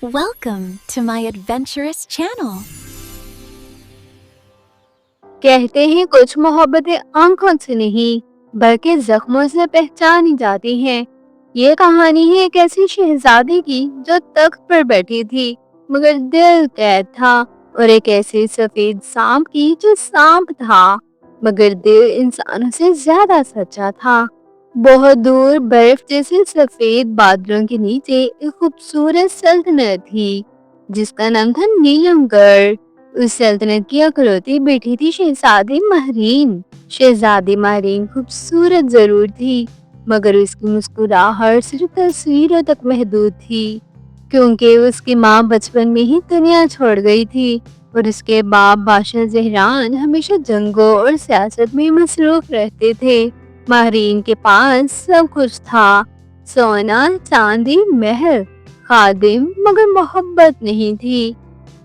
Welcome to my adventurous channel. कहते हैं कुछ मोहब्बतें आंखों से नहीं बल्कि जख्मों से पहचानी जाती हैं। ये कहानी है एक ऐसी शहजादी की जो तख्त पर बैठी थी मगर दिल कैद था, और एक ऐसे सफेद सांप की जो सांप था मगर दिल इंसानों से ज्यादा सच्चा था। बहुत दूर बर्फ जैसे सफेद बादलों के नीचे एक खूबसूरत सल्तनत थी जिसका नाम था नीलमगढ़। उस सल्तनत की इकलौती बेटी थी शहजादी महरीन। शहजादी महरीन खूबसूरत जरूर थी मगर उसकी मुस्कुराहट सिर्फ तस्वीरों तक महदूद थी, क्योंकि उसकी माँ बचपन में ही दुनिया छोड़ गई थी और उसके बाप बादशाह जहरान हमेशा जंगों और सियासत में मसरूफ रहते थे। महरीन के पास सब कुछ था, सोना चांदी महल खादिम, मगर मोहब्बत नहीं थी।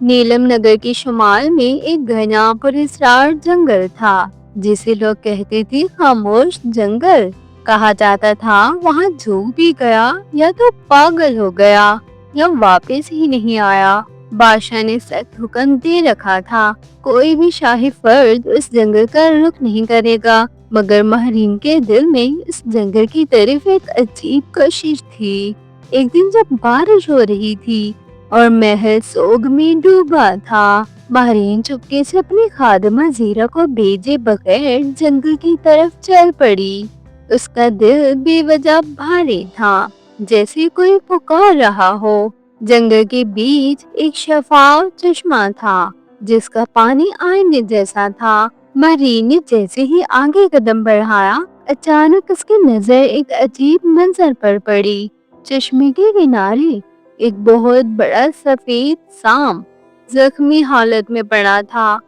नीलम नगर के शुमाल में एक घना पुरस्कार जंगल था जिसे लोग कहते थे खामोश जंगल। कहा जाता था वहाँ जो भी गया या तो पागल हो गया या वापस ही नहीं आया। बादशाह ने सख्त हुक्म दे रखा था कोई भी शाही फर्द उस जंगल का रुख नहीं करेगा, मगर महरीन के दिल में इस जंगल की तरफ एक अजीब कशिश थी। एक दिन जब बारिश हो रही थी और महल सोग में डूबा था, महरीन चुपके से अपनी खादिमा जीरा को भेजे बगैर जंगल की तरफ चल पड़ी। उसका दिल बेवजह भारी था, जैसे कोई पुकार रहा हो। जंगल के बीच एक शफाफ चश्मा था जिसका पानी आईने जैसा था। महरीन ने जैसे ही आगे कदम बढ़ाया, अचानक उसकी नजर एक अजीब मंजर पर पड़ी। चश्मे के किनारे एक बहुत बड़ा सफेद सांप जख्मी हालत में पड़ा था।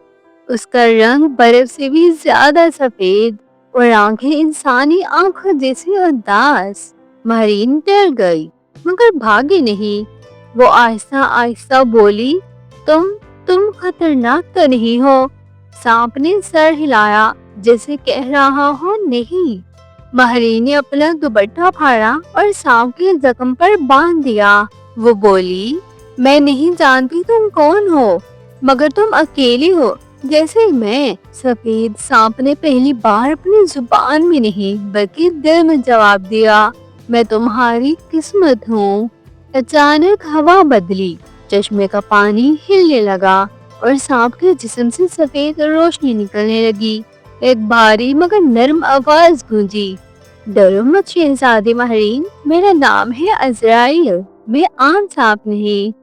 उसका रंग बर्फ से भी ज्यादा सफेद और आंखें इंसानी आंखों जैसी उदास। महरीन डर गई मगर भागी नहीं। वो आहिस्ता आहिस्ता बोली, तुम खतरनाक तो नहीं हो? सांप ने सर हिलाया जैसे कह रहा हो नहीं। महरीन ने अपना दुपट्टा फाड़ा और सांप के जख्म पर बांध दिया। वो बोली, मैं नहीं जानती तुम कौन हो, मगर तुम अकेली हो जैसे मैं। सफेद सांप ने पहली बार अपनी जुबान में नहीं बल्कि दिल में जवाब दिया, मैं तुम्हारी किस्मत हूँ। अचानक हवा बदली, चश्मे का पानी हिलने लगा और सांप के जिस्म से सफेद रोशनी निकलने लगी। एक भारी मगर नरम आवाज गूंजी, डरो मत शहजादी महरीन, मेरा नाम है अज़राइल, मैं आम सांप नहीं।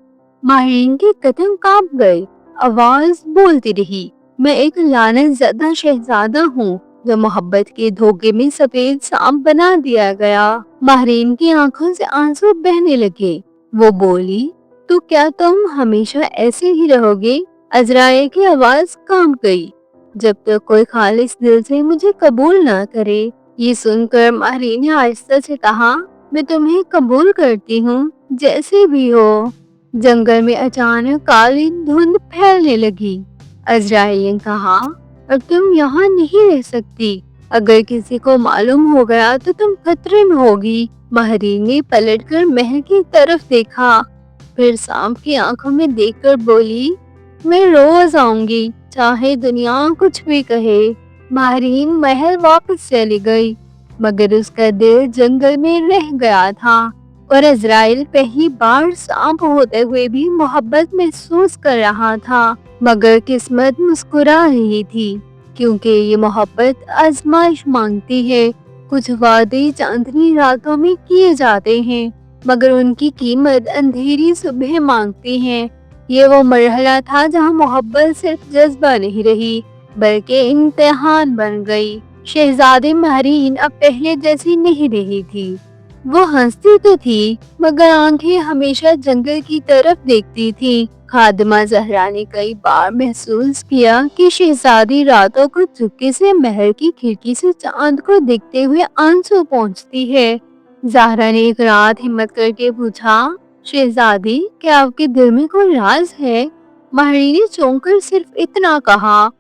महरीन के कदम कांप गए। आवाज बोलती रही, मैं एक लानत ज़दा शहजादा हूँ जो मोहब्बत के धोखे में सफेद सांप बना दिया गया। महरीन की आंखों से आंसू बहने लगे। वो बोली, तो क्या तुम हमेशा ऐसे ही रहोगे? अज़राइल की आवाज कांप गई, जब तक कोई खालिस दिल से मुझे कबूल ना करे। ये सुनकर महरीन ने आहिस्ता से कहा, मैं तुम्हें कबूल करती हूँ जैसे भी हो। जंगल में अचानक काली धुंध फैलने लगी। अज़राइल ने कहा, अब तुम यहाँ नहीं रह सकती, अगर किसी को मालूम हो गया तो तुम खतरे में होगी। महरीन ने पलटकर महल की तरफ देखा, फिर सांप की आंखों में देखकर बोली, मैं रोज आऊंगी चाहे दुनिया कुछ भी कहे। महरीन महल वापस चली गई मगर उसका दिल जंगल में रह गया था, और अज़राइल पहली बार सांप होते हुए भी मोहब्बत महसूस कर रहा था। मगर किस्मत मुस्कुरा रही थी, क्योंकि ये मोहब्बत आजमाइश मांगती है। कुछ वादे चांदनी रातों में किए जाते हैं मगर उनकी कीमत अंधेरी सुबह मांगती है। ये वो मरहला था जहाँ मोहब्बत सिर्फ जज्बा नहीं रही बल्कि इम्तिहान बन गई। शहजादी महरीन अब पहले जैसी नहीं रही थी। वो हंसती तो थी मगर आंखें हमेशा जंगल की तरफ देखती थी। खादिमा ज़हरा ने कई बार महसूस किया कि शहजादी रातों को चुपके से महल की खिड़की से चांद को देखते हुए आंसू पोंछती है। ज़हरा ने एक रात हिम्मत करके पूछा, शहजादी क्या आपके दिल में कोई राज है? महरीन ने चौंक कर सिर्फ इतना कहा,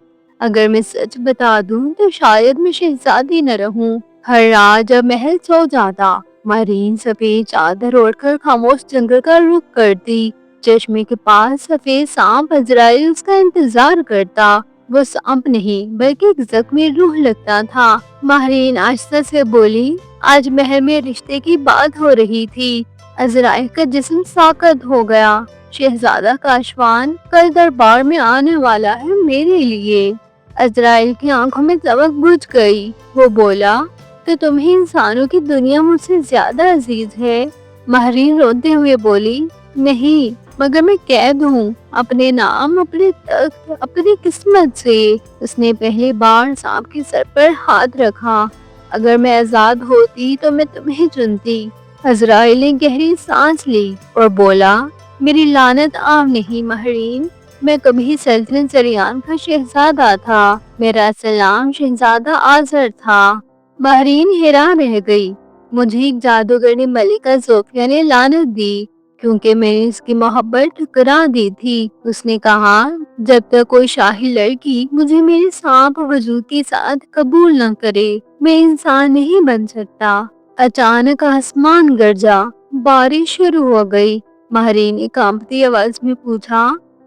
अगर मैं सच बता दूं तो शायद मैं शहजादी न रहूं। हर रात जब महल सो जाता, महरीन सफेद चादर ओढ़कर खामोश जंगल का रुख करती। چشمے کے پاس سفید سانپ عزرائیل اس کا انتظار کرتا۔ وہ سانپ نہیں بلکہ ایک زخمی روح لگتا تھا۔ ماہرین آہستہ سے بولی، آج محل میں رشتے کی بات ہو رہی تھی۔ عزرائیل کا جسم ساکت ہو گیا۔ شہزادہ کاشوان کل دربار میں آنے والا ہے میرے لیے۔ عزرائیل کی آنکھوں میں چمک بجھ گئی۔ وہ بولا، تو تمہیں انسانوں کی دنیا مجھ سے زیادہ عزیز ہے؟ ماہرین روتے ہوئے بولی، نہیں، مگر میں قید ہوں، اپنے نام، اپنے تخت، اپنی قسمت سے۔ اس نے پہلی بار سانپ کے سر پر ہاتھ رکھا۔ اگر میں آزاد ہوتی تو میں تمہیں چنتی۔ عزرائیل نے گہری سانس لی اور بولا، میری لعنت عام نہیں ماہرین، میں کبھی سلطنت سریان کا شہزادہ تھا، میرا اصل نام شہزادہ آزر تھا۔ ماہرین حیران رہ گئی۔ مجھے ایک جادوگر نے ملکہ زوفیا نے لعنت دی کیونکہ میں نے اس کی محبت ٹھکرا دی تھی۔ اس نے کہا، جب تک کوئی شاہی لڑکی مجھے میرے سانپ وجود کے ساتھ قبول نہ کرے میں انسان نہیں بن سکتا۔ اچانک آسمان گرجا، بارش شروع ہو گئی۔ ماہرین نے کانپتی آواز میں پوچھا،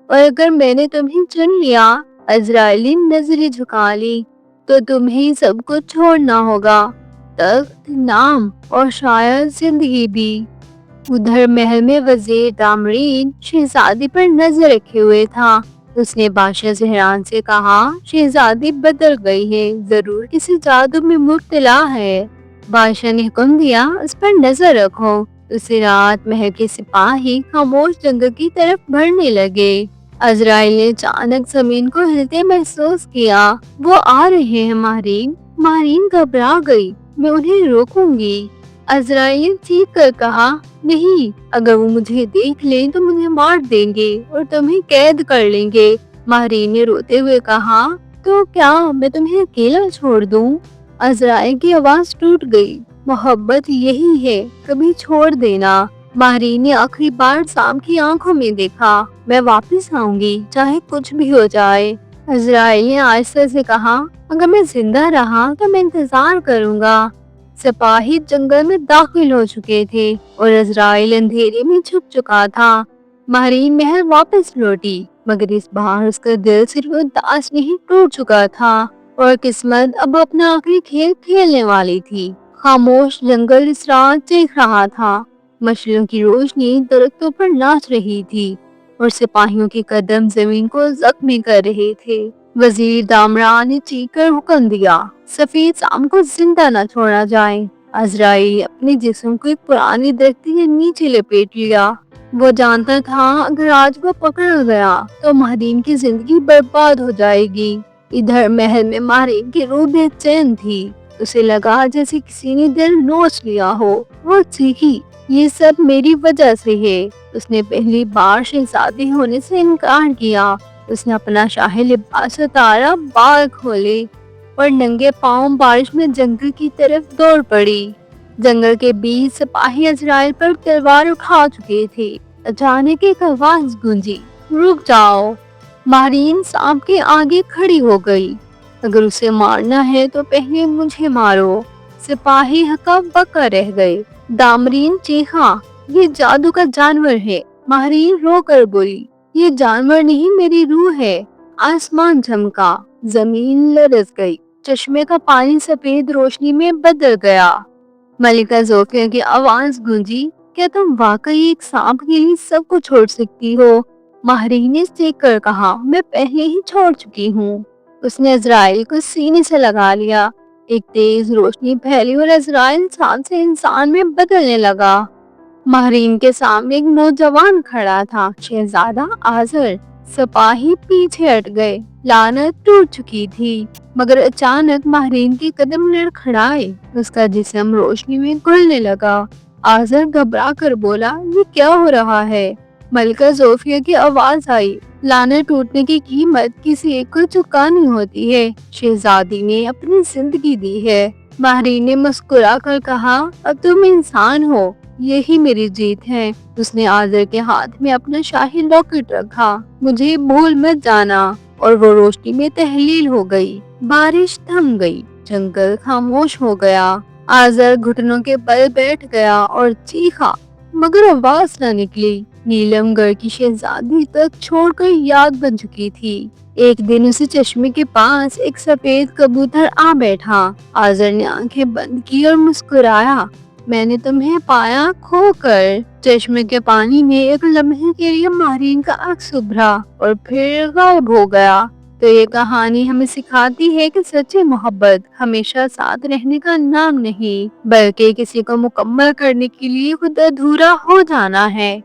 اور اگر میں نے تمہیں چن لیا، عزرائیل نے نظریں جھکا لی، تو تمہیں سب کچھ چھوڑنا ہوگا، تخت، نام اور شاید زندگی بھی۔ ادھر محل میں وزیر دامرین شہزادی پر نظر رکھے ہوئے تھا۔ اس نے بادشاہ زہران سے کہا، شہزادی بدل گئی ہے، ضرور کسی جادو میں مبتلا ہے۔ بادشاہ نے حکم دیا، اس پر نظر رکھو۔ اسی رات محل کے سپاہی خاموش جنگل کی طرف بڑھنے لگے۔ عزرائیل نے اچانک زمین کو ہلتے محسوس کیا۔ وہ آ رہے ہیں ماہرین۔ ماہرین گھبرا گئی، میں انہیں روکوں گی۔ عزرائیل نے چیخ کر کہا، نہیں، اگر وہ مجھے دیکھ لیں تو مجھے مار دیں گے اور تمہیں قید کر لیں گے۔ ماہرین نے روتے ہوئے کہا، تو کیا میں تمہیں اکیلا چھوڑ دوں؟ عزرائیل کی آواز ٹوٹ گئی، محبت یہی ہے، کبھی چھوڑ دینا۔ ماہرین نے آخری بار سانپ کی آنکھوں میں دیکھا، میں واپس آؤں گی چاہے کچھ بھی ہو جائے۔ عزرائیل نے آہستہ سے کہا، اگر میں زندہ رہا تو میں انتظار کروں گا۔ سپاہی جنگل میں داخل ہو چکے تھے اور عزرائیل اندھیرے میں چھپ چکا تھا۔ ماہرین محل واپس لوٹی، مگر اس بار اس کا دل صرف اداس نہیں ٹوٹ چکا تھا اور قسمت اب اپنا آخری کھیل کھیلنے والی تھی۔ خاموش جنگل اس رات چیخ رہا تھا، مشعلوں کی روشنی درختوں پر ناچ رہی تھی اور سپاہیوں کے قدم زمین کو زخمی کر رہے تھے۔ وزیر دامران نے چیخ کر حکم دیا، سفید سانپ کو زندہ نہ چھوڑا جائے۔ عزرائیل اپنے جسم کو ایک پرانی درخت کے نیچے لپیٹ لیا۔ وہ جانتا تھا اگر آج وہ پکڑا گیا تو ماہرین کی زندگی برباد ہو جائے گی۔ ادھر محل میں ماہرین کی روح بے چین تھی، اسے لگا جیسے کسی نے دل نوچ لیا ہو۔ وہ چیخی، یہ سب میری وجہ سے ہے۔ اس نے پہلی بار شہزادی ہونے سے انکار کیا۔ اس نے اپنا شاہی لباس اتارا، بال کھولے اور ننگے پاؤں بارش میں جنگل کی طرف دوڑ پڑی۔ جنگل کے بیچ سپاہی عزرائیل پر تلوار اٹھا چکے تھے۔ اچانک ایک آواز گونجی، رک جاؤ۔ ماہرین سانپ کے آگے کھڑی ہو گئی، اگر اسے مارنا ہے تو پہلے مجھے مارو۔ سپاہی ہکا بکا رہ گئے۔ دامرین چیخا، یہ جادو کا جانور ہے۔ ماہرین رو کر بولی، یہ جانور نہیں، میری روح ہے۔ آسمان چمکا، زمین لرز گئی، چشمے کا پانی سفید روشنی میں بدل گیا۔ ملکہ زوفیا کی آواز گونجی، کیا تم واقعی ایک سانپ کے لیے سب کو چھوڑ سکتی ہو؟ ماہرین نے چیخ کر کہا، میں پہلے ہی چھوڑ چکی ہوں۔ اس نے عزرائیل کو سینے سے لگا لیا، ایک تیز روشنی پھیلی اور عزرائیل انسان سے انسان میں بدلنے لگا۔ ماہرین کے سامنے ایک نوجوان کھڑا تھا، شہزادہ آزر۔ سپاہی پیچھے ہٹ گئے، لعنت ٹوٹ چکی تھی، مگر اچانک ماہرین کے قدم لڑکھڑائے، اس کا جسم روشنی میں گھلنے لگا۔ آزر گھبرا کر بولا، یہ کیا ہو رہا ہے؟ ملکہ زوفیا کی آواز آئی، لعنت ٹوٹنے کی قیمت کسی ایک کو چکانی ہوتی ہے، شہزادی نے اپنی زندگی دی ہے۔ ماہرین نے مسکرا کر کہا، اب تم انسان ہو، یہی میری جیت ہے۔ اس نے آزر کے ہاتھ میں اپنا شاہی لاکٹ رکھا، مجھے بھول مت جانا، اور وہ روشنی میں تحلیل ہو گئی۔ بارش تھم گئی، جنگل خاموش ہو گیا۔ آزر گھٹنوں کے بل بیٹھ گیا اور چیخا، मगर आवाज न निकली। नीलम घर की शहजादी तक छोड़कर याद बन चुकी थी। एक दिन उसे चश्मे के पास एक सफेद कबूतर आ बैठा। आज़र ने आंखें बंद की और मुस्कुराया। मैंने तुम्हें पाया खोकर। चश्मे के पानी में एक लम्हे के लिए मारीन का अक्स उभरा और फिर गायब हो गया। तो ये कहानी हमें सिखाती है कि सच्ची मोहब्बत हमेशा साथ रहने का नाम नहीं, बल्कि किसी को मुकम्मल करने के लिए खुद अधूरा हो जाना है।